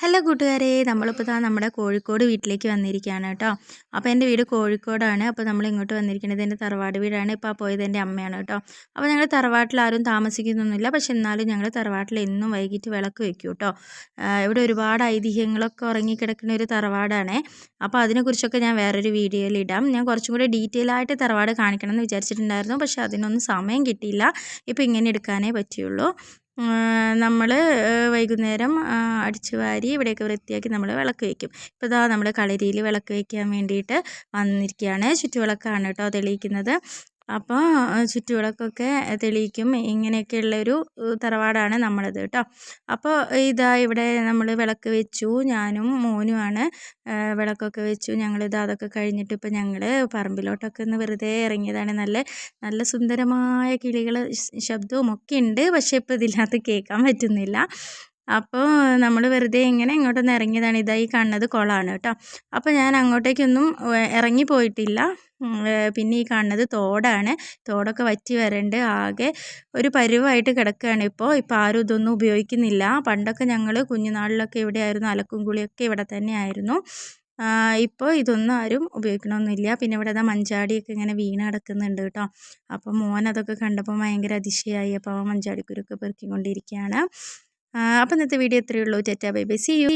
Hello കൂട്ടുകാരെ, നമ്മളിപ്പോൾ നമ്മുടെ കോഴിക്കോട് വീട്ടിലേക്ക് വന്നിരിക്കുകയാണ് കേട്ടോ. അപ്പോൾ എൻ്റെ വീട് കോഴിക്കോടാണ്. അപ്പോൾ നമ്മൾ ഇങ്ങോട്ട് വന്നിരിക്കുന്നത് എൻ്റെ തറവാട് വീടാണ്. ഇപ്പോൾ പോയത് എൻ്റെ അമ്മയാണ് കേട്ടോ. അപ്പോൾ ഞങ്ങൾ തറവാട്ടിൽ ആരും താമസിക്കുന്നൊന്നുമില്ല. പക്ഷെ എന്നാലും ഞങ്ങൾ തറവാട്ടിൽ എന്നും വൈകിട്ട് വിളക്ക് വെക്കും കേട്ടോ. ഇവിടെ ഒരുപാട് ഐതിഹ്യങ്ങളൊക്കെ ഉറങ്ങിക്കിടക്കുന്ന ഒരു തറവാടാണ്. അപ്പോൾ അതിനെക്കുറിച്ചൊക്കെ ഞാൻ വേറൊരു വീഡിയോയിൽ ഇടാം. ഞാൻ കുറച്ചും കൂടി ഡീറ്റെയിൽ ആയിട്ട് തറവാട് കാണിക്കണം എന്ന് വിചാരിച്ചിട്ടുണ്ടായിരുന്നു. പക്ഷേ അതിനൊന്നും സമയം കിട്ടിയില്ല. ഇപ്പോൾ ഇങ്ങനെ എടുക്കാനേ പറ്റുള്ളൂ. നമ്മൾ വൈകുന്നേരം അടിച്ചു വാരി ഇവിടെയൊക്കെ വൃത്തിയാക്കി നമ്മൾ വിളക്ക് വയ്ക്കും. ഇപ്പോൾ ഇതാ നമ്മൾ കളരിയിൽ വിളക്ക് വയ്ക്കാൻ വേണ്ടിയിട്ട് വന്നിരിക്കുകയാണ്. ചുറ്റുവിളക്കാണ് കേട്ടോ തെളിയിക്കുന്നത്. അപ്പോൾ ചുറ്റുവിളക്കൊക്കെ തെളിയിക്കും. ഇങ്ങനെയൊക്കെയുള്ളൊരു തറവാടാണ് നമ്മളത് കേട്ടോ. അപ്പോൾ ഇതാ ഇവിടെ നമ്മൾ വിളക്ക് വെച്ചു. ഞാനും മോനുമാണ് വിളക്കൊക്കെ വെച്ചു. ഞങ്ങളിത് അതൊക്കെ കഴിഞ്ഞിട്ട് ഇപ്പോൾ ഞങ്ങൾ പറമ്പിലോട്ടൊക്കെ ഒന്ന് വെറുതെ ഇറങ്ങിയതാണ്. നല്ല നല്ല സുന്ദരമായ കിളികൾ ശബ്ദവും ഒക്കെ ഉണ്ട്. പക്ഷേ ഇപ്പോൾ ഇതിനകത്ത് കേൾക്കാൻ പറ്റുന്നില്ല. അപ്പോൾ നമ്മൾ വെറുതെ ഇങ്ങനെ ഇങ്ങോട്ടൊന്ന് ഇറങ്ങിയതാണ്. ഇതായി കാണുന്നത് കുളമാണ് കേട്ടോ. അപ്പോൾ ഞാൻ അങ്ങോട്ടേക്കൊന്നും ഇറങ്ങിപ്പോയിട്ടില്ല. പിന്നെ ഈ കാണുന്നത് തോടാണ്. തോടൊക്കെ വറ്റി വരണ്ട് ആകെ ഒരു പരുവായിട്ട് കിടക്കുകയാണ് ഇപ്പോൾ ആരും ഇതൊന്നും ഉപയോഗിക്കുന്നില്ല. പണ്ടൊക്കെ ഞങ്ങൾ കുഞ്ഞുനാളിലൊക്കെ ഇവിടെയായിരുന്നു അലക്കും കുളിയൊക്കെ ഇവിടെ തന്നെയായിരുന്നു. ഇപ്പോൾ ഇതൊന്നും ആരും ഉപയോഗിക്കണമെന്നില്ല. പിന്നെ ഇവിടെ മഞ്ചാടിയൊക്കെ ഇങ്ങനെ വീണ് കിടക്കുന്നുണ്ട് കേട്ടോ. അപ്പോൾ മോൻ അതൊക്കെ കണ്ടപ്പോൾ ഭയങ്കര അതിശയമായി. അപ്പോൾ മഞ്ചാടിക്കുരുക്കെ പെറുക്കിക്കൊണ്ടിരിക്കുകയാണ്. അപ്പോൾ ഇന്നത്തെ വീഡിയോ ഇത്രയേ ഉള്ളൂ. Tata bye bye, see U.